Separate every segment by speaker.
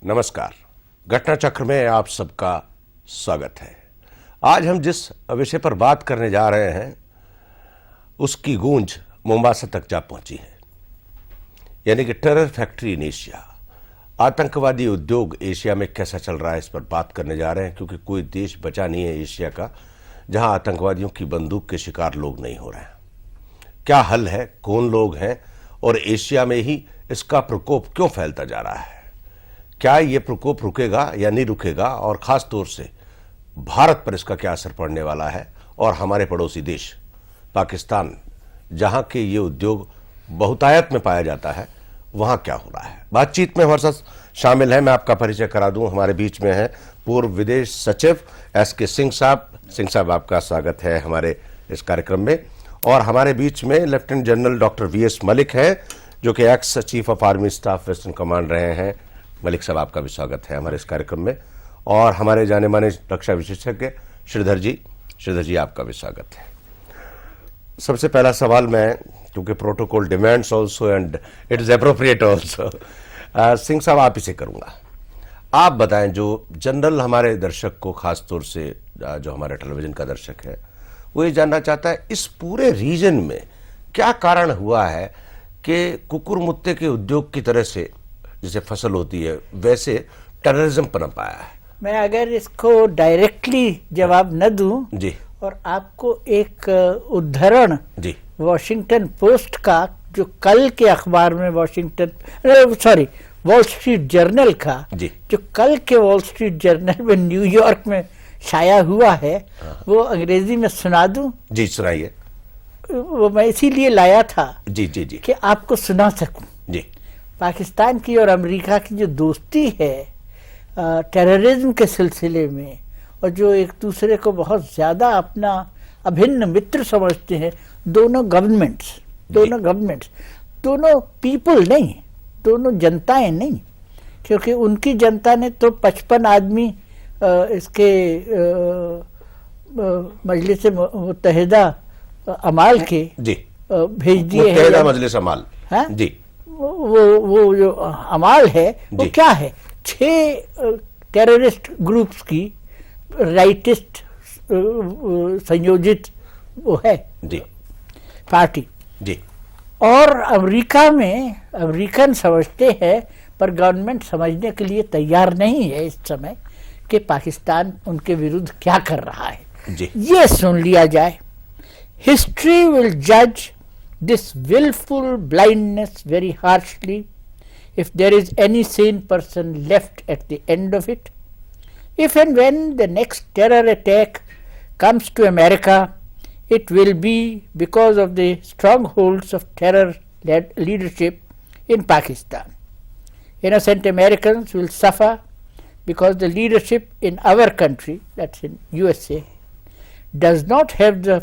Speaker 1: नमस्कार। घटना चक्र में आप सबका स्वागत है। आज हम जिस विषय पर बात करने जा रहे हैं उसकी गूंज मोम्बासा तक जा पहुंची है, यानी कि टेरर फैक्ट्री इन एशिया। आतंकवादी उद्योग एशिया में कैसा चल रहा है इस पर बात करने जा रहे हैं, क्योंकि कोई देश बचा नहीं है एशिया का जहां आतंकवादियों की बंदूक के शिकार लोग नहीं हो रहे हैं। क्या हल है, कौन लोग हैं और एशिया में ही इसका प्रकोप क्यों फैलता जा रहा है? क्या ये प्रकोप रुकेगा या नहीं रुकेगा, और खास तौर से भारत पर इसका क्या असर पड़ने वाला है, और हमारे पड़ोसी देश पाकिस्तान जहां के ये उद्योग बहुतायत में पाया जाता है वहां क्या हो रहा है। बातचीत में हमारे साथ शामिल है, मैं आपका परिचय करा दूं, हमारे बीच में है पूर्व विदेश सचिव एस.के. सिंह साहब। सिंह साहब, आपका स्वागत है हमारे इस कार्यक्रम में। और हमारे बीच में lieutenant general doctor VS. Malik हैं, जो कि ex chief of army staff western command रहे हैं। मलिक साहब, आपका भी स्वागत है हमारे इस कार्यक्रम में। और हमारे जाने माने रक्षा विशेषज्ञ श्रीधर जी, आपका भी स्वागत है। सबसे पहला सवाल मैं, क्योंकि protocol demands also and it is appropriate also, Singh साहब आप इसे करूंगा। आप बताएं, जो जनरल हमारे दर्शक को, खास तौर से जो हमारे टेलीविजन का दर्शक है, वो ये जानना चाहता है इस पूरे रीजन में क्या कारण हुआ है कि कुकुर मुत्ते के उद्योग की तरह से जैसे फसल होती है वैसे टेररिज्म पनप आया है।
Speaker 2: मैं अगर इसको डायरेक्टली जवाब न दूं
Speaker 1: जी,
Speaker 2: और आपको एक उद्धरण
Speaker 1: जी,
Speaker 2: वॉशिंगटन पोस्ट का, जो कल के अखबार में वॉल स्ट्रीट जर्नल का,
Speaker 1: जी,
Speaker 2: जो कल के वॉल स्ट्रीट जर्नल में न्यूयॉर्क में शाया हुआ है, वो अंग्रेजी में सुना दूं?
Speaker 1: जी, सुनाइए।
Speaker 2: वो मैं इसीलिए लाया था
Speaker 1: जी, जी, जी,
Speaker 2: कि आपको सुना सकूं।
Speaker 1: जी,
Speaker 2: पाकिस्तान की और अमेरिका की जो दोस्ती है टेररिज्म के सिलसिले में, और जो एक दूसरे को बहुत ज़्यादा अपना अभिन्न मित्र समझते हैं, दोनों गवर्नमेंट्स, दोनों पीपल नहीं, दोनों जनताएं नहीं, क्योंकि उनकी जनता ने तो 55 आदमी इसके मजलिस मुत्तहिदा अमाल के
Speaker 1: जी
Speaker 2: भेज दिए हैं।
Speaker 1: मजलिस अमाल,
Speaker 2: हाँ?
Speaker 1: जी,
Speaker 2: वो जो अमाल है वो क्या है? 6 टेररिस्ट ग्रुप्स की राइटिस्ट संयोजित वो है
Speaker 1: जी,
Speaker 2: पार्टी
Speaker 1: जी,
Speaker 2: और अमेरिका में अमेरिकन समझते हैं, पर गवर्नमेंट समझने के लिए तैयार नहीं है इस समय कि पाकिस्तान उनके विरुद्ध क्या कर रहा है।
Speaker 1: जी,
Speaker 2: ये सुन लिया जाए। हिस्ट्री विल जज this willful blindness very harshly if there is any sane person left at the end of it. If and when the next terror attack comes to America, it will be because of the strongholds of terror-led leadership in Pakistan. Innocent Americans will suffer because the leadership in our country, that's in USA, does not have the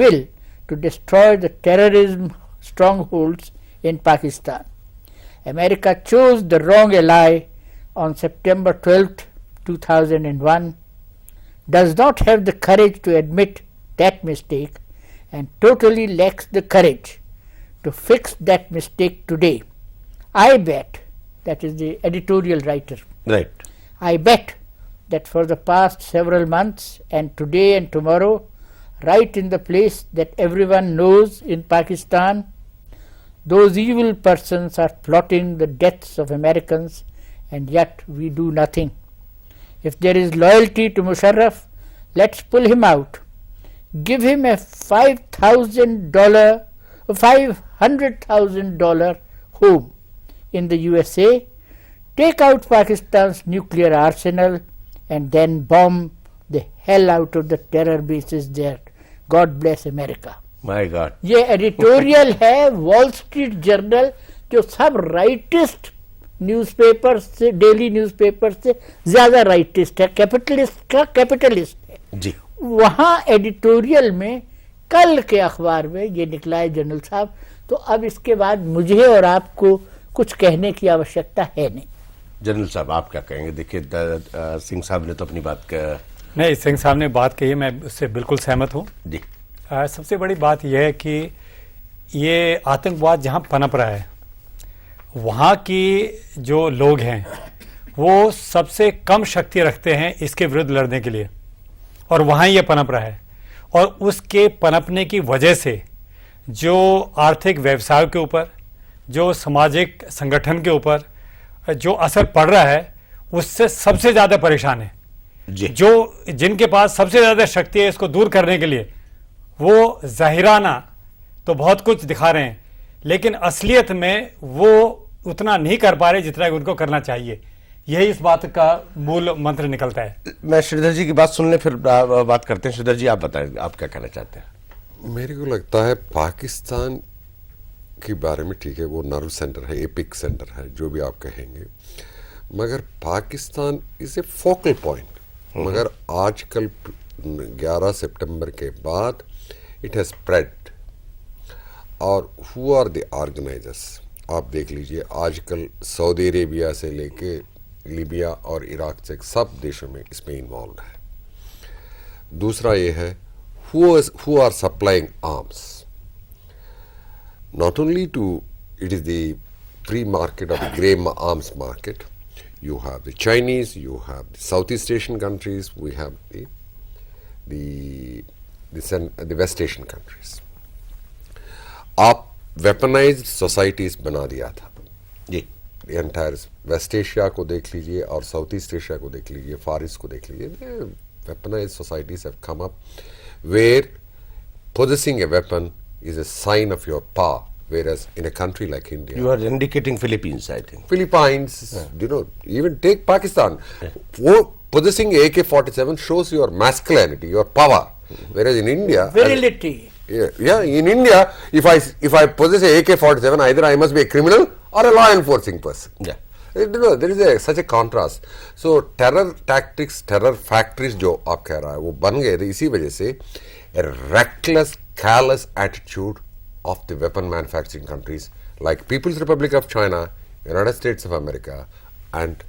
Speaker 2: will to destroy the terrorism strongholds in Pakistan. America chose the wrong ally on September 12th, 2001, does not have the courage to admit that mistake, and totally lacks the courage to fix that mistake today. I bet, that is the editorial writer,
Speaker 1: right,
Speaker 2: I bet that for the past several months and today and tomorrow, right in the place that everyone knows in Pakistan, those evil persons are plotting the deaths of Americans, and yet we do nothing. If there is loyalty to Musharraf, let's pull him out. Give him a $500,000 home in the USA, take out Pakistan's nuclear arsenal, and then bomb the hell out of the terror bases there. God bless America.
Speaker 1: My God.
Speaker 2: ये editorial है wall street journal, जो सब rightist newspaper से, daily newspaper से ज्यादा rightist है, capitalist का capitalist है
Speaker 1: जी।
Speaker 2: वहाँ एडिटोरियल में कल के अखबार में ये निकला है जनरल साहब। तो अब इसके बाद मुझे और आपको कुछ कहने की आवश्यकता है नहीं।
Speaker 1: जनरल साहब, आप क्या कहेंगे? देखिए, सिंह साहब ने तो अपनी बात
Speaker 3: नहीं, सिंह साहब ने बात कही, मैं उससे बिल्कुल सहमत हूँ
Speaker 1: जी।
Speaker 3: सबसे बड़ी बात यह है कि ये आतंकवाद जहाँ पनप रहा है, वहाँ की जो लोग हैं वो सबसे कम शक्ति रखते हैं इसके विरुद्ध लड़ने के लिए, और वहाँ ये पनप रहा है। और उसके पनपने की वजह से जो आर्थिक व्यवसाय के ऊपर, जो सामाजिक संगठन के ऊपर जो असर पड़ रहा है, उससे सबसे ज़्यादा परेशान है
Speaker 1: जी।
Speaker 3: जो जिनके पास सबसे ज़्यादा शक्ति है इसको दूर करने के लिए। वो ज़ाहिराना तो बहुत कुछ दिखा रहे हैं, लेकिन असलियत में वो उतना नहीं कर पा रहे जितना कि उनको करना चाहिए। यही इस बात का मूल मंत्र निकलता है।
Speaker 1: मैं श्रीधर जी की बात सुन ले, फिर बात करते हैं। श्रीधर जी, आप बताएं, आप क्या कहना चाहते हैं?
Speaker 4: मेरे को लगता है पाकिस्तान के बारे में ठीक है, वो नर्व सेंटर है, एपिक सेंटर है, जो भी आप कहेंगे, मगर Pakistan is A focal point. मगर आजकल 11 सितंबर के बाद इट हैज स्प्रेड। और हु आर द ऑर्गेनाइजर्स? आप देख लीजिए, आजकल सऊदी अरेबिया से लेके लीबिया और इराक से सब देशों में इसमें इन्वॉल्व है। दूसरा ये है, who are supplying arms, not only to, it is the free market of the grey arms market. You have the Chinese, you have the Southeast Asian countries, we have the West Asian countries. आप weaponized societies बना दिया था
Speaker 1: जी।
Speaker 4: Entire waste Asia को देख लीजिए और south east Asia को देख लीजिए, फार ईस्ट को देख लीजिए। Weaponised societies have come up where possessing a weapon is a sign of your power, whereas in a country like India,
Speaker 1: You are indicating Philippines, I think.
Speaker 4: Philippines, you know, even take Pakistan, possessing AK-47 shows your masculinity, your power, whereas in India,
Speaker 2: Virility.
Speaker 4: yeah, in India, if I possess a AK-47, either I must be a criminal or a law enforcing person.
Speaker 1: Yeah.
Speaker 4: You know, there is such a contrast. So terror tactics, terror factories जो आप कह रहा है वो बन गए थे इसी वजह से, a reckless, callous attitude of the weapon manufacturing countries like People's Republic of China, United States of America, and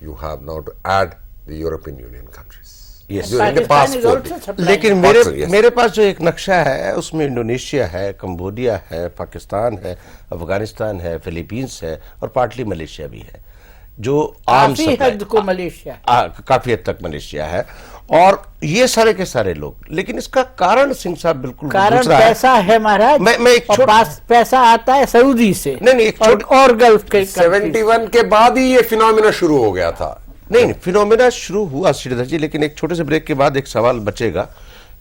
Speaker 4: you have now to add the European Union countries.
Speaker 1: Yes.
Speaker 4: जो in the
Speaker 2: Pakistan
Speaker 4: past
Speaker 2: is
Speaker 4: four
Speaker 2: also
Speaker 4: days.
Speaker 2: supplying.
Speaker 1: लेकिन
Speaker 4: Yes.
Speaker 1: मेरे पास जो एक नक्शा है उसमें Indonesia है, Cambodia है, पाकिस्तान है, अफगानिस्तान है, फिलीपींस है और पार्टली मलेशिया भी है, जो आम
Speaker 2: काफी हद को मलेशिया,
Speaker 1: काफी हद तक मलेशिया है। और ये सारे के सारे लोग, लेकिन इसका कारण सिंह साहब बिल्कुल
Speaker 2: कारण
Speaker 1: दूसरा है।
Speaker 2: पैसा है महाराज।
Speaker 1: मैं एक
Speaker 2: और पैसा आता है सऊदी से,
Speaker 1: नहीं, एक
Speaker 2: और गल्फ के
Speaker 4: 71 के बाद ही ये फिनोमिना शुरू हो गया था।
Speaker 1: नहीं, फिनोमेना शुरू हुआ श्रीधर जी, लेकिन एक छोटे से ब्रेक के बाद एक सवाल बचेगा,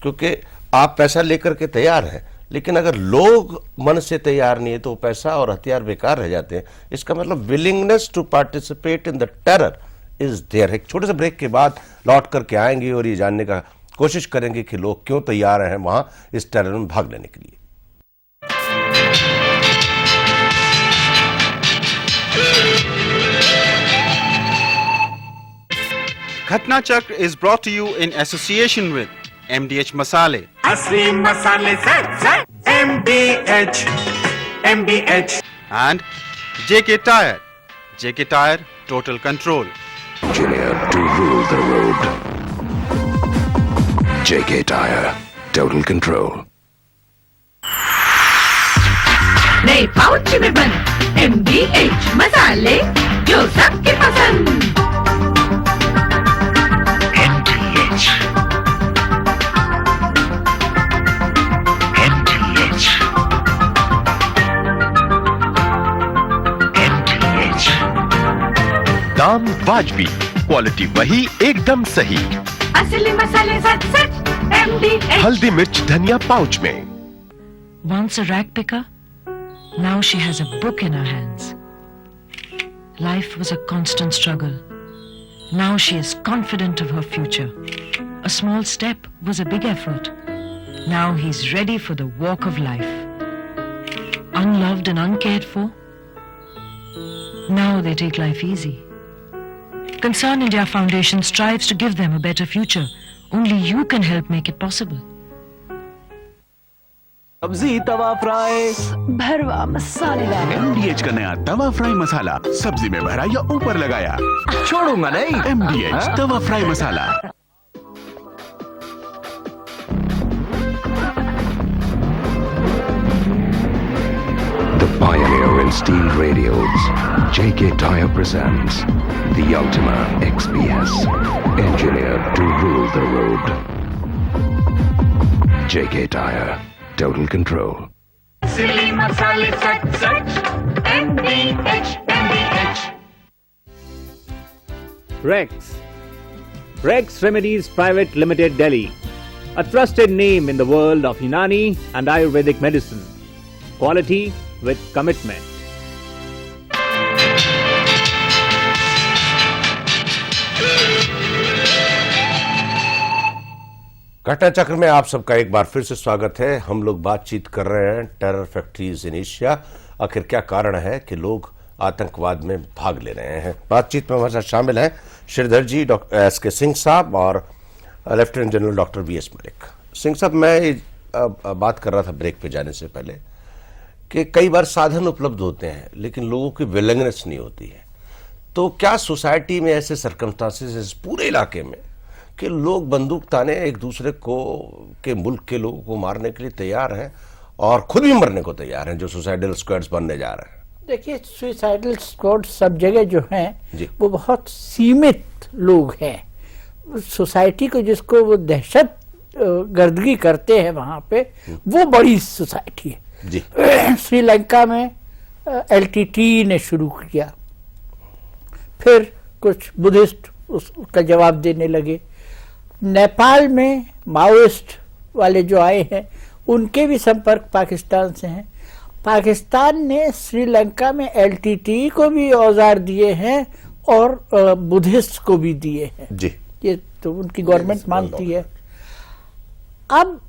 Speaker 1: क्योंकि आप पैसा लेकर के तैयार हैं, लेकिन अगर लोग मन से तैयार नहीं है तो पैसा और हथियार बेकार रह जाते हैं। इसका मतलब willingness to participate in the terror is there. एक छोटे से ब्रेक के बाद लौट करके आएंगे और ये जानने का कोशिश करेंगे कि लोग क्यों तैयार हैं वहां इस टेरर में भाग लेने के लिए।
Speaker 5: Ghatna Chakra is brought to you in association with MDH Masale.
Speaker 6: असली मसाले से MDH
Speaker 5: And JK Tire. JK Tire Total Control.
Speaker 7: Engineered to rule the road. JK Tire. Total Control.
Speaker 8: नए पाउच में बंद MDH मसाले जो सबके पसंद।
Speaker 7: MDH. MDH. MDH.
Speaker 9: दाम वाजबी, क्वालिटी वही, एकदम सही।
Speaker 8: असली मसाले सच सच MDH।
Speaker 9: हल्दी मिर्च धनिया पाउच में।
Speaker 10: Once a rag picker, now she has a book in her hands. Life was a constant struggle. Now she is confident of her future. A small step was a big effort. Now he's ready for the walk of life. Unloved and uncared for, now they take life easy. Concern India Foundation strives to give them a better future. Only you can help make it possible.
Speaker 11: सब्जी तवा fry
Speaker 10: भरवा मसालेदार
Speaker 11: MDH का नया तवा fry मसाला, सब्जी में भरा या ऊपर लगाया, छोड़ूंगा नहीं। MDH Tawa fry masala.
Speaker 7: The pioneer in steel radials, JK Tyre presents the Ultima XPS, engineered to rule the road. JK Tyre, total control.
Speaker 8: Silly masale sach sach. MDH, MDH.
Speaker 12: Rex. Rex Remedies Private Limited, Delhi. A trusted name in the world of Unani and Ayurvedic medicine. Quality with commitment.
Speaker 1: घटना चक्र में आप सबका एक बार फिर से स्वागत है। हम लोग बातचीत कर रहे हैं टेरर फैक्ट्रीज इन एशिया। आखिर क्या कारण है कि लोग आतंकवाद में भाग ले रहे हैं? बातचीत में हमारे साथ शामिल हैं श्रीधर जी, डॉक्टर एस.के. सिंह साहब और lieutenant general doctor VS. Malik. Singh साहब, मैं बात कर रहा था ब्रेक पे जाने से पहले कि कई बार साधन उपलब्ध होते हैं लेकिन लोगों की विलिंगनेस नहीं होती है। तो क्या सोसाइटी में ऐसे सर्कमस्टांसेस इस पूरे इलाके में कि लोग बंदूक ताने एक दूसरे को के मुल्क के लोगों को मारने के लिए तैयार हैं और खुद भी मरने को तैयार हैं, जो सुसाइडल स्क्वाड्स बनने जा रहे हैं?
Speaker 2: देखिए, सुसाइडल स्क्वाड सब जगह जो हैं वो बहुत सीमित लोग हैं। सोसाइटी को जिसको वो दहशत गर्दगी करते हैं वहां पे, वो बड़ी सोसाइटी है जी। श्रीलंका में LTT ने शुरू किया, फिर कुछ बुद्धिस्ट उसका जवाब देने लगे। नेपाल में माओइस्ट वाले जो आए हैं उनके भी संपर्क पाकिस्तान से हैं। पाकिस्तान ने श्रीलंका में LTT को भी औजार दिए हैं और बुद्धिस्ट को भी दिए हैं
Speaker 1: जी।
Speaker 2: ये तो उनकी गवर्नमेंट मानती है। अब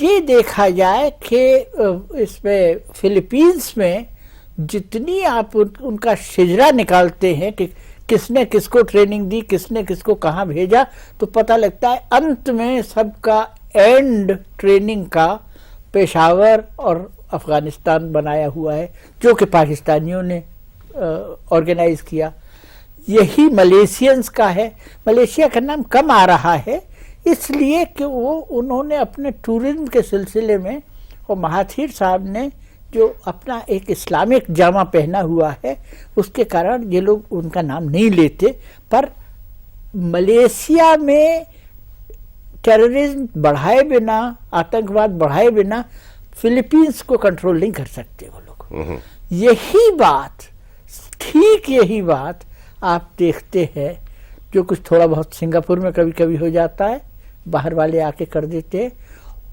Speaker 2: ये देखा जाए कि इसमें फिलीपींस में जितनी आप उनका शिजरा निकालते हैं कि किसने किसको ट्रेनिंग दी, किसने किसको कहाँ भेजा, तो पता लगता है अंत में सबका एंड ट्रेनिंग का पेशावर और अफगानिस्तान बनाया हुआ है, जो कि पाकिस्तानियों ने ऑर्गेनाइज किया। यही मलेशियंस का है। मलेशिया का नाम कम आ रहा है इसलिए कि वो उन्होंने अपने टूरिज्म के सिलसिले में, और महाथीर साहब ने जो अपना एक इस्लामिक जामा पहना हुआ है, उसके कारण ये लोग उनका नाम नहीं लेते। पर मलेशिया में टेररिज्म बढ़ाए बिना, आतंकवाद बढ़ाए बिना फिलीपींस को कंट्रोल नहीं कर सकते वो लोग। यही बात, ठीक यही बात आप देखते हैं जो कुछ थोड़ा बहुत सिंगापुर में कभी कभी हो जाता है, बाहर वाले आके कर देते हैं,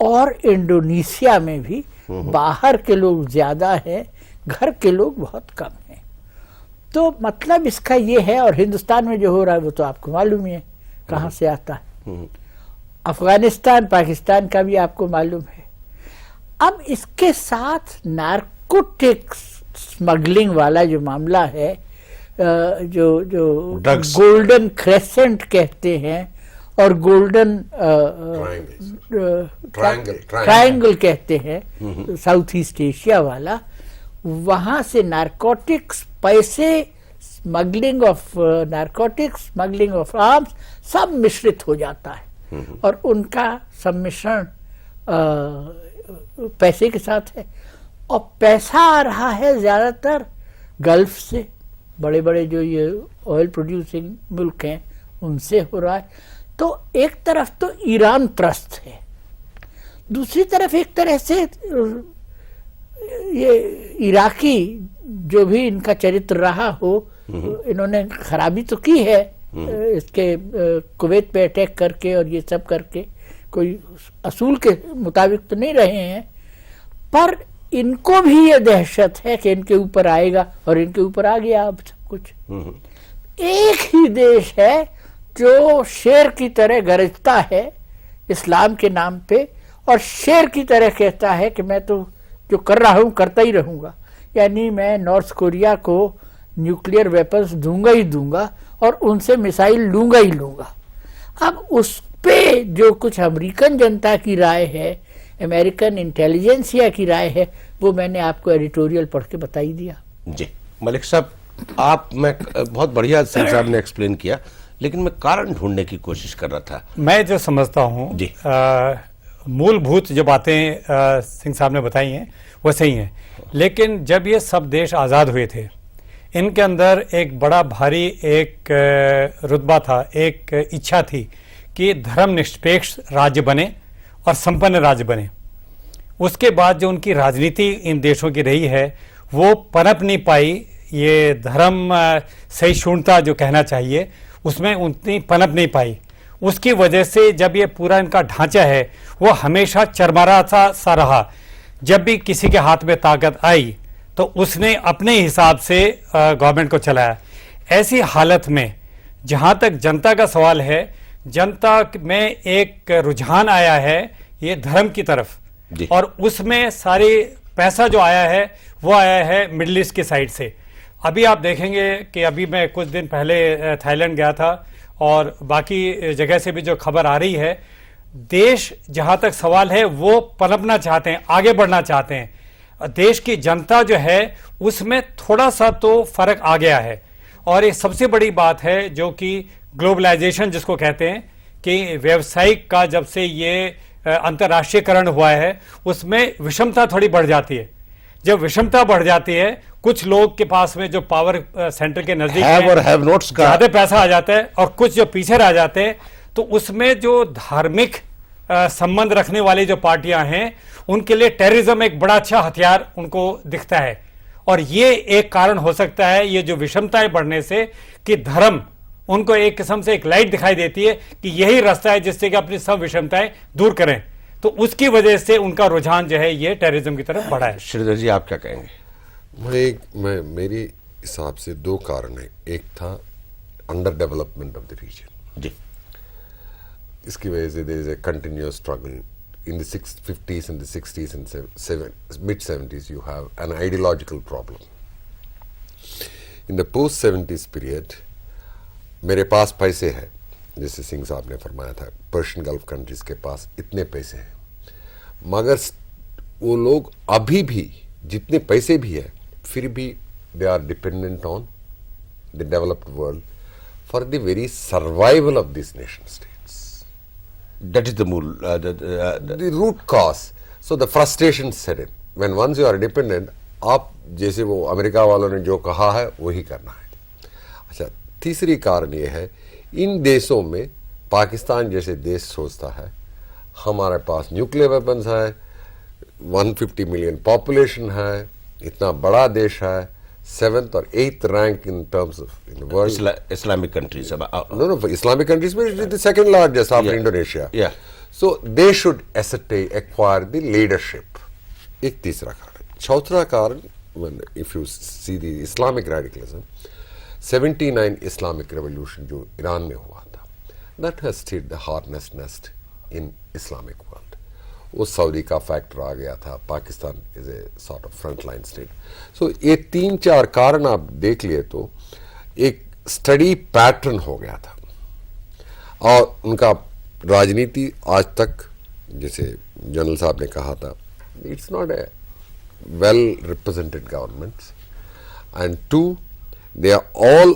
Speaker 2: और इंडोनेशिया में भी बाहर के लोग ज्यादा हैं, घर के लोग बहुत कम हैं। तो मतलब इसका ये है, और हिंदुस्तान में जो हो रहा है वो तो आपको मालूम ही है कहाँ से आता है। अफगानिस्तान, पाकिस्तान का भी आपको मालूम है। अब इसके साथ नारकोटिक्स स्मगलिंग वाला जो मामला है, जो गोल्डन क्रेसेंट कहते हैं और गोल्डन ट्रायंगल कहते हैं, साउथ ईस्ट एशिया वाला, वहां से नारकोटिक्स, पैसे, smuggling of narcotics, smuggling of arms, सब मिश्रित हो जाता है और उनका सम्मिश्रण पैसे के साथ है। और पैसा आ रहा है ज्यादातर गल्फ से, बड़े बड़े जो ये ऑयल प्रोड्यूसिंग मुल्क हैं उनसे हो रहा है। तो एक तरफ तो ईरान त्रस्त है, दूसरी तरफ एक तरह से ये इराकी जो भी इनका चरित्र रहा हो, इन्होंने खराबी तो की है इसके कुवैत पे अटैक करके और ये सब करके, कोई असूल के मुताबिक तो नहीं रहे हैं, पर इनको भी ये दहशत है कि इनके ऊपर आएगा, और इनके ऊपर आ गया अब सब कुछ। एक ही देश है जो शेर की तरह गरजता है इस्लाम के नाम पे, और शेर की तरह कहता है कि मैं तो जो कर रहा हूं करता ही रहूंगा, यानी मैं नॉर्थ कोरिया को न्यूक्लियर वेपन्स दूंगा ही दूंगा और उनसे मिसाइल लूंगा ही लूंगा। अब उस पे जो कुछ अमेरिकन जनता की राय है, अमेरिकन इंटेलिजेंसिया की राय है, वो मैंने आपको एडिटोरियल पढ़ के बता ही दिया।
Speaker 1: जी मलिक साहब, आप मैं बहुत बढ़िया सिंह साहब ने एक्सप्लेन किया, लेकिन मैं कारण ढूंढने की कोशिश कर रहा था।
Speaker 3: मैं जो समझता हूँ मूलभूत जो बातें सिंह साहब ने बताई हैं वो सही हैं, लेकिन जब ये सब देश आज़ाद हुए थे, इनके अंदर एक बड़ा भारी एक रुतबा था, एक इच्छा थी कि धर्मनिरपेक्ष राज्य बने और संपन्न राज्य बने। उसके बाद जो उनकी राजनीति इन देशों की रही है वो पनप नहीं पाई, ये धर्म सहिष्णुता जो कहना चाहिए उसमें उतनी पनप नहीं पाई। उसकी वजह से जब ये पूरा इनका ढांचा है वो हमेशा चरमरा सा रहा। जब भी किसी के हाथ में ताकत आई तो उसने अपने हिसाब से गवर्नमेंट को चलाया। ऐसी हालत में जहाँ तक जनता का सवाल है, जनता में एक रुझान आया है ये धर्म की तरफ, और उसमें सारी पैसा जो आया है वो आया है मिडिल ईस्ट की साइड से। अभी आप देखेंगे कि अभी मैं कुछ दिन पहले थाईलैंड गया था और बाकी जगह से भी जो खबर आ रही है, देश जहाँ तक सवाल है वो पनपना चाहते हैं, आगे बढ़ना चाहते हैं। देश की जनता जो है उसमें थोड़ा सा तो फर्क आ गया है, और ये सबसे बड़ी बात है जो कि ग्लोबलाइजेशन जिसको कहते हैं कि व्यवसायिक का जब से ये अंतर्राष्ट्रीयकरण हुआ है उसमें विषमता थोड़ी बढ़ जाती है। जब विषमता बढ़ जाती है, कुछ लोग के पास में जो पावर सेंटर के नजदीक ज्यादा पैसा आ जाता है और कुछ जो पीछे रह जाते हैं, तो उसमें जो धार्मिक संबंध रखने वाली जो पार्टियां हैं उनके लिए टेररिज्म एक बड़ा अच्छा हथियार उनको दिखता है। और ये एक कारण हो सकता है, ये जो विषमताएं बढ़ने से, कि धर्म उनको एक किस्म से एक लाइट दिखाई देती है कि यही रास्ता है जिससे कि अपनी सब विषमताएं दूर करें, तो उसकी वजह से उनका रुझान जो है ये टेररिज्म की तरफ बढ़ा है।
Speaker 1: श्रीधर जी आप क्या कहेंगे?
Speaker 4: मेरी हिसाब से दो कारण है। एक था under development of the region
Speaker 1: जी,
Speaker 4: इसकी वजह से there is a continuous struggle in the 50s and the 60s and mid-70s. You have an ideological problem. In the post-70s period, मेरे पास पैसे हैं, जैसे सिंह साहब ने फरमाया था, पर्शियन गल्फ कंट्रीज के पास इतने पैसे हैं, मगर वो लोग अभी भी जितने पैसे भी है फिर भी they are dependent on the developed world for the very survival of these nation states.
Speaker 1: That is the
Speaker 4: the root cause. So the frustration set in. When once you are dependent, आप जैसे वो America वालों ने जो कहा है वही करना है। अच्छा, तीसरी कारण ये है, इन देशों में पाकिस्तान जैसे देश सोचता है हमारे पास न्यूक्लियर वेपन्स है, 150 मिलियन पॉपुलेशन है, इतना बड़ा देश है, 7th or 8th rank in terms of in the world.
Speaker 1: Islamic countries.
Speaker 4: No, Islamic countries, but it's the second largest after Indonesia.
Speaker 1: Yeah.
Speaker 4: So they should acquire the leadership. एक तीसरा कारण। चौथा कारण, if you see the Islamic radicalism, 79 Islamic revolution जो Iran में हुआ था, that has stirred the hornet's nest in Islamic world. वो सऊदी का फैक्टर आ गया था, Pakistan is a sort of front line state. So ये 3-4 कारण आप देख लिए तो एक स्टडी पैटर्न हो गया था, और उनका राजनीति आज तक, जैसे जनरल साहब ने कहा था, it's not a well represented government, and 2 they are all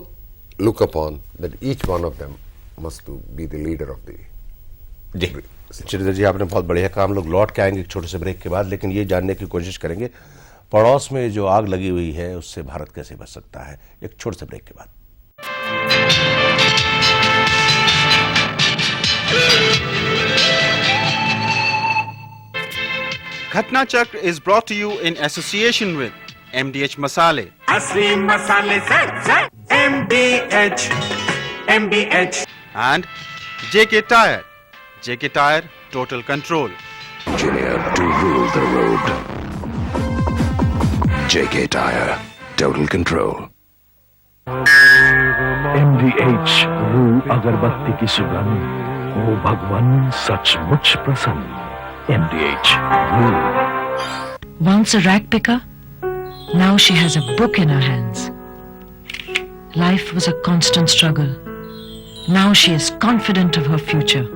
Speaker 4: look upon that each one of them must to be the leader of the.
Speaker 1: जी श्रीधर जी आपने बहुत बढ़िया कहा। हम लोग लौट के आएंगे एक छोटे से ब्रेक के बाद, लेकिन ये जानने की कोशिश करेंगे पड़ोस में जो आग लगी हुई है उससे भारत कैसे बच सकता है, एक छोटे से ब्रेक के बाद।
Speaker 5: Ghatna Chakra is brought to you in association with MDH Masale.
Speaker 6: असली मसाले से MDH
Speaker 5: And JK Tire. JK Tire Total Control.
Speaker 7: Engineered to rule the road. JK Tire Total Control.
Speaker 11: MDH वो अगरबत्ती की सुगंध, वो भगवान सचमुच प्रसन्न। MDH
Speaker 10: Once a rag picker, now she has a book in her hands. Life was a constant struggle. Now she is confident of her future.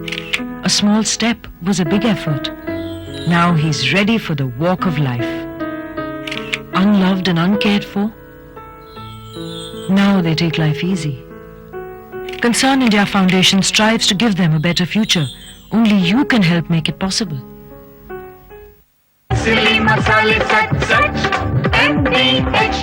Speaker 10: A small step was a big effort. Now he's ready for the walk of life. Unloved and uncared for, now they take life easy. Concern India Foundation strives to give them a better future. Only you can help make it possible.
Speaker 8: असली मसाले सच सच MDH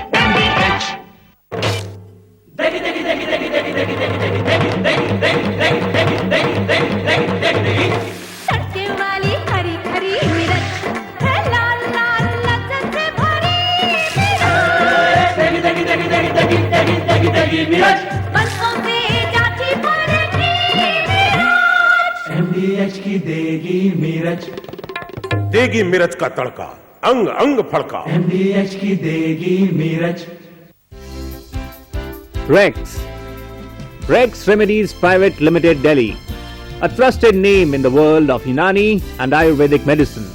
Speaker 8: तड़के वाली हरी हरी मिर्च है लाल लाल लज्जत से भरी मिर्च बरसों से जाती पड़ती मिर्च
Speaker 6: MDH की देगी मिर्च,
Speaker 9: देगी मिर्च का तड़का, अंग अंग फड़का।
Speaker 6: MDH की देगी मिर्च।
Speaker 12: Rex Remedies Private Limited, Delhi. A trusted name in the world of Unani and Ayurvedic medicine.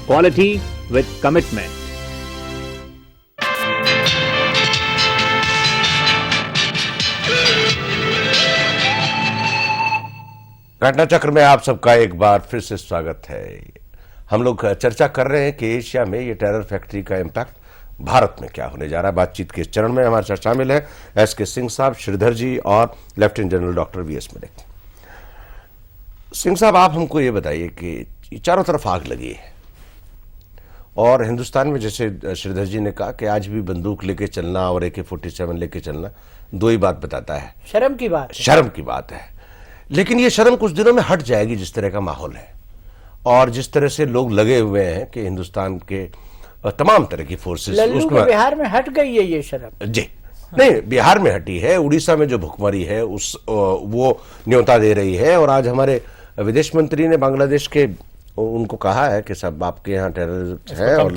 Speaker 12: Quality with commitment.
Speaker 1: घटना चक्र में आप सबका एक बार फिर से स्वागत है। हम लोग चर्चा कर रहे हैं कि एशिया में ये टेरर फैक्ट्री का इम्पैक्ट भारत में क्या होने जा रहा है। बातचीत के इस चरण में हमारे साथ शामिल है एसके सिंह साहब, श्रीधर जी और lieutenant general doctor VS Malik. Singh साहब, आप हमको ये बताइए कि चारों तरफ आग लगी है और हिंदुस्तान में, जैसे श्रीधर जी ने कहा, कि आज भी बंदूक लेके चलना और AK-47 लेके चलना दो ही बात बताता है,
Speaker 2: शर्म की बात है।
Speaker 1: शर्म की बात है। लेकिन ये शर्म कुछ दिनों में हट जाएगी जिस तरह का माहौल है और जिस तरह से लोग लगे हुए हैं कि हिंदुस्तान के तमाम तरह की फोर्सेस
Speaker 2: बिहार में हट गई है ये शर्म।
Speaker 1: जी नहीं, बिहार में हटी है, उड़ीसा में जो भुखमरी है वो न्योता दे रही है। और आज हमारे विदेश मंत्री ने बांग्लादेश के उनको कहा है कि सब आपके यहाँ टेररिस्ट है और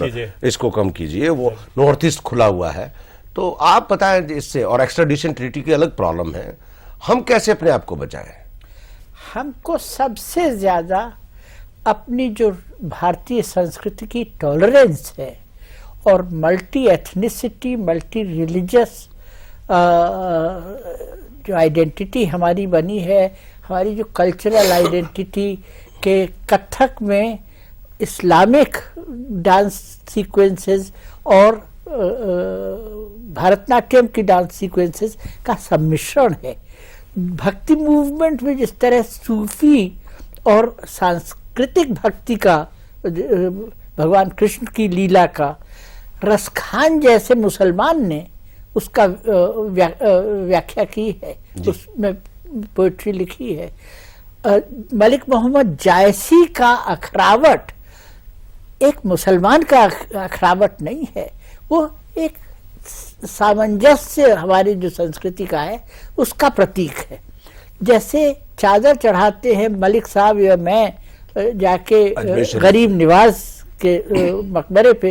Speaker 1: इसको कम कीजिए। वो नॉर्थ ईस्ट खुला हुआ है। तो आप बताएं इससे, और एक्स्ट्राडिशन ट्रीटी की अलग प्रॉब्लम है, हम कैसे अपने आप को बचाएं?
Speaker 2: हमको सबसे ज्यादा अपनी जो भारतीय संस्कृति की टॉलरेंस है और मल्टी एथनिसिटी, मल्टी रिलीजियस जो आइडेंटिटी हमारी बनी है, हमारी जो कल्चरल आइडेंटिटी के कथक में इस्लामिक डांस सीक्वेंसेस और भरतनाट्यम की डांस सीक्वेंसेस का सम्मिश्रण है। भक्ति मूवमेंट में जिस तरह सूफी और सांस्कृतिक भक्ति का, भगवान कृष्ण की लीला का, रसखान जैसे मुसलमान ने उसका व्याख्या की है, उसमें पोएट्री लिखी है। मलिक मोहम्मद जायसी का अखरावट एक मुसलमान का अखरावट नहीं है, वो एक सामंजस्य हमारी जो संस्कृति का है उसका प्रतीक है। जैसे चादर चढ़ाते हैं मलिक साहब या मैं जाके गरीब निवाज के मकबरे पे,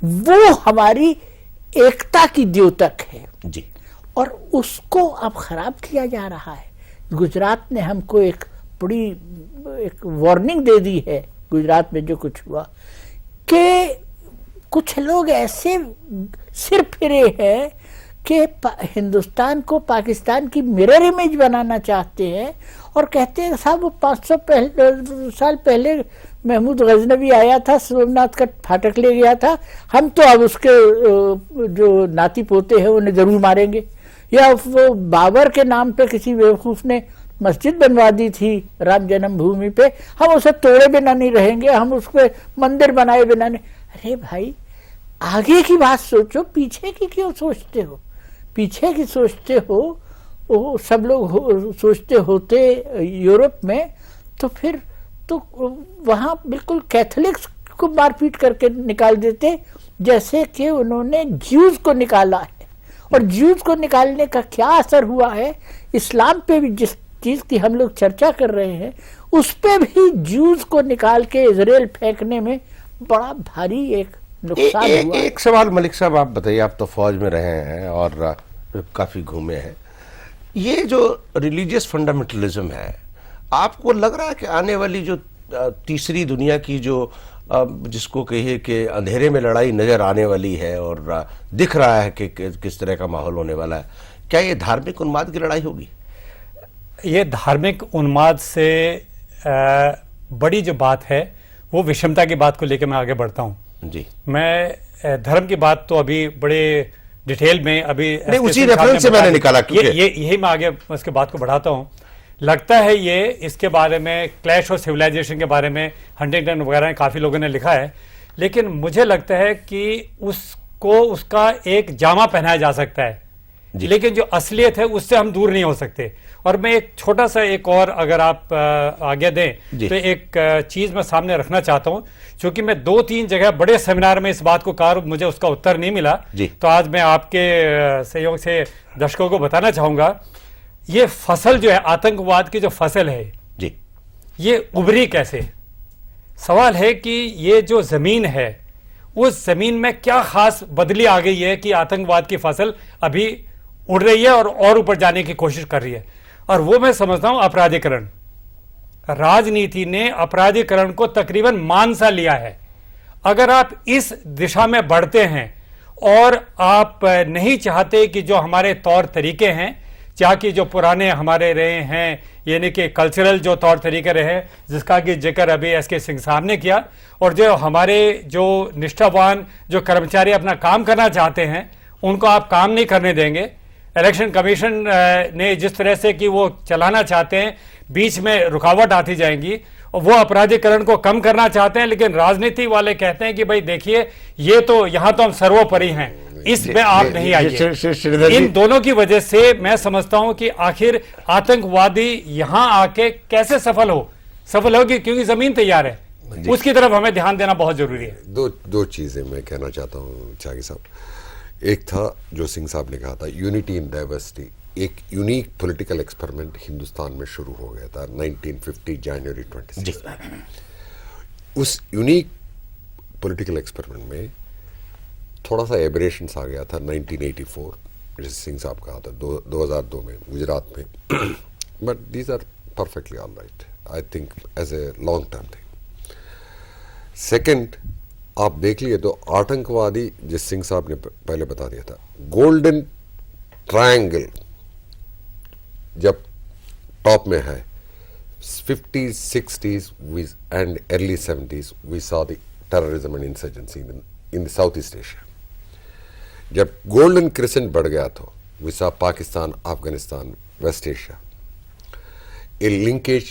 Speaker 2: वो हमारी एकता की द्योतक है
Speaker 1: जी,
Speaker 2: और उसको अब खराब किया जा रहा है। गुजरात ने हमको एक बड़ी वार्निंग दे दी है, गुजरात में जो कुछ हुआ, कि कुछ लोग ऐसे सिर फिरे हैं कि हिंदुस्तान को पाकिस्तान की मिरर इमेज बनाना चाहते हैं और कहते हैं साहब वो 500 साल पहले महमूद गजनवी आया था, सोमनाथ का फाटक ले गया था, हम तो अब उसके जो नाती पोते हैं उन्हें जरूर मारेंगे। या वो बाबर के नाम पे किसी बेवकूफ ने मस्जिद बनवा दी थी राम जन्मभूमि पे, हम उसे तोड़े बिना नहीं रहेंगे, हम उस पर मंदिर बनाए बिना नहीं। अरे भाई, आगे की बात सोचो, पीछे की क्यों सोचते हो? पीछे की सोचते हो, वो सब लोग सोचते होते यूरोप में, तो फिर तो वहाँ बिल्कुल कैथोलिक्स को मारपीट करके निकाल देते, जैसे कि उन्होंने ज्यूज को निकाला है। और ज्यूज को निकालने का क्या असर हुआ है इस्लाम पे भी, जिस चीज की हम लोग चर्चा कर रहे हैं उस पे भी ज्यूज को निकाल के इजराइल फेंकने में बड़ा भारी एक नुकसान हुआ।
Speaker 1: एक सवाल मलिक साहब आप बताइए, आप तो फौज में रहे हैं और काफी घूमे हैं, ये जो रिलीजियस फंडामेंटलिज्म है, आपको लग रहा है कि आने वाली जो तीसरी दुनिया की जो जिसको कहिए कि अंधेरे में लड़ाई नजर आने वाली है और दिख रहा है कि किस तरह का माहौल होने वाला है, क्या ये धार्मिक उन्माद की लड़ाई होगी?
Speaker 3: ये धार्मिक उन्माद से बड़ी जो बात है वो विषमता की बात को लेकर मैं आगे बढ़ता हूं जी। मैं धर्म की बात तो अभी बड़े डिटेल में अभी
Speaker 1: उसी रेफरेंस से मैंने निकाला,
Speaker 3: यही मैं आगे उसके बात को बढ़ाता हूं। लगता है ये इसके बारे में क्लैश ऑफ सिविलाइजेशन के बारे में हंटिंगटन वगैरह काफी लोगों ने लिखा है, लेकिन मुझे लगता है कि उसको उसका एक जामा पहनाया जा सकता है, लेकिन जो असलियत है उससे हम दूर नहीं हो सकते। और मैं एक छोटा सा एक और अगर आप आगे दें तो एक चीज मैं सामने रखना चाहता हूं, क्योंकि मैं 2-3 जगह बड़े सेमिनार में इस बात को कहा, मुझे उसका उत्तर नहीं मिला, तो आज मैं आपके सहयोग से दर्शकों को बताना चाहूंगा। ये फसल जो है, आतंकवाद की जो फसल है
Speaker 1: जी,
Speaker 3: ये उभरी कैसे? सवाल है कि ये जो जमीन है, उस जमीन में क्या खास बदली आ गई है कि आतंकवाद की फसल अभी उड़ रही है और ऊपर जाने की कोशिश कर रही है। और वो मैं समझता हूं अपराधीकरण। राजनीति ने अपराधीकरण को तकरीबन मान सा लिया है। अगर आप इस दिशा में बढ़ते हैं और आप नहीं चाहते कि जो हमारे तौर तरीके हैं, चाहे कि जो पुराने हमारे रहे हैं, यानी कि कल्चरल जो तौर तरीके रहे जिसका कि जिक्र अभी एस के सिंह साहब ने किया, और जो हमारे जो निष्ठावान जो कर्मचारी अपना काम करना चाहते हैं उनको आप काम नहीं करने देंगे। इलेक्शन कमीशन ने जिस तरह से कि वो चलाना चाहते हैं, बीच में रुकावट आती जाएंगी, और वो अपराधीकरण को कम करना चाहते हैं, लेकिन राजनीति वाले कहते हैं कि भाई देखिए ये तो यहाँ तो हम सर्वोपरि हैं, इसमें आप नहीं आइए। इन दोनों की वजह से मैं समझता हूं कि आखिर आतंकवादी यहां आके कैसे सफल होगी, क्योंकि जमीन तैयार है, उसकी तरफ हमें ध्यान देना बहुत जरूरी है।
Speaker 4: दो चीजें मैं कहना चाहता हूं त्यागी साहब। एक था जो सिंह साहब ने कहा था यूनिटी इन डाइवर्सिटी, एक यूनिक पॉलिटिकल एक्सपेरिमेंट हिंदुस्तान में शुरू हो गया था 1950 जनवरी 26। उस यूनिक पॉलिटिकल एक्सपेरिमेंट में थोड़ा सा एबरेशंस आ गया था 1984, जैसे सिंह साहब कहा था 2002 में गुजरात में, but these are perfectly all right I think as a long term thing. Second, आप देख लिए तो आतंकवादी, जिस सिंह साहब ने पहले बता दिया था, गोल्डन ट्रायंगल जब टॉप में है 50s, 60s and early 70s we saw the terrorism and insurgency in the Southeast Asia. जब गोल्डन क्रिसेंट बढ़ गया तो we saw Pakistan, Afghanistan, West Asia. A linkage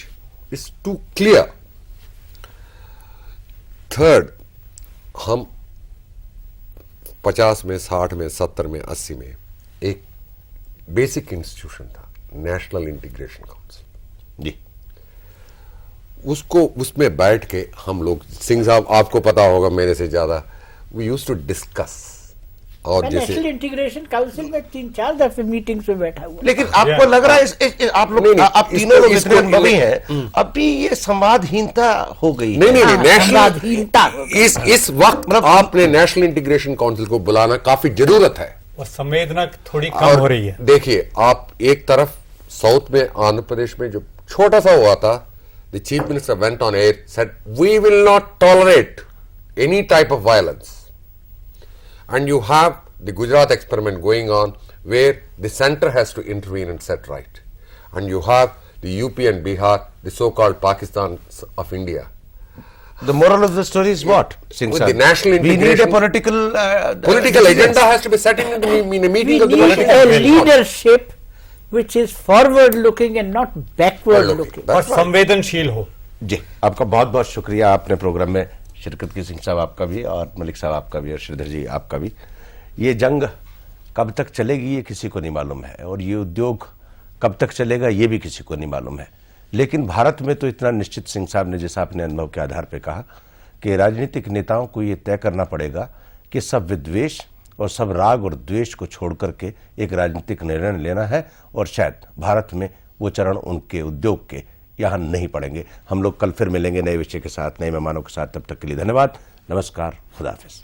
Speaker 4: is too clear. Third, हम 50 में, 60 में, 70 में, 80 में एक बेसिक इंस्टीट्यूशन था, नेशनल इंटीग्रेशन काउंसिल जी, उसमें बैठ के हम लोग, सिंह साहब आपको पता होगा मेरे से ज्यादा, वी यूज्ड टू डिस्कस। और जैसे
Speaker 2: नेशनल इंटीग्रेशन काउंसिल में 3-4 दफे मीटिंग्स में बैठा हुआ।
Speaker 1: लेकिन आपको लग रहा है आप लोग, आप तीनों लोग इतने अनुभवी हैं, अभी ये संवादहीनता हो गई?
Speaker 4: नहीं, संवादहीनता इस वक्त आपने नेशनल इंटीग्रेशन काउंसिल को बुलाना काफी जरूरत है,
Speaker 3: और संवेदना थोड़ी कम हो रही है।
Speaker 4: देखिए, आप एक तरफ साउथ में, आंध्र प्रदेश में जो छोटा सा हुआ था, the chief minister went on air, said we will not tolerate any type of violence, and you have the Gujarat experiment going on where the center has to intervene and set right, and you have the UP and Bihar, the so-called Pakistan of India.
Speaker 1: The moral of the story is what?
Speaker 4: With the national integration,
Speaker 1: we need a political
Speaker 4: agenda has to be set in the meeting of the
Speaker 2: political. We need a leadership which is forward-looking and not backward-looking.
Speaker 3: और संवेदनशील हो।
Speaker 1: जी, आपका बहुत-बहुत शुक्रिया, आपने programme में शिरकत की, सिंह साहब आपका भी, और मलिक साहब आपका भी, और श्रीधर जी आपका भी। ये जंग कब तक चलेगी ये किसी को नहीं मालूम है, और ये उद्योग कब तक चलेगा ये भी किसी को नहीं मालूम है, लेकिन भारत में तो इतना निश्चित, सिंह साहब ने जैसा अपने अनुभव के आधार पर कहा, कि राजनीतिक नेताओं को ये तय करना पड़ेगा कि सब विद्वेष और सब राग और द्वेष को छोड़ करके एक राजनीतिक निर्णय लेना है, और शायद भारत में वो चरण उनके उद्योग के यहाँ नहीं पड़ेंगे। हम लोग कल फिर मिलेंगे नए विषय के साथ, नए मेहमानों के साथ। तब तक के लिए धन्यवाद, नमस्कार, खुदा हाफिज।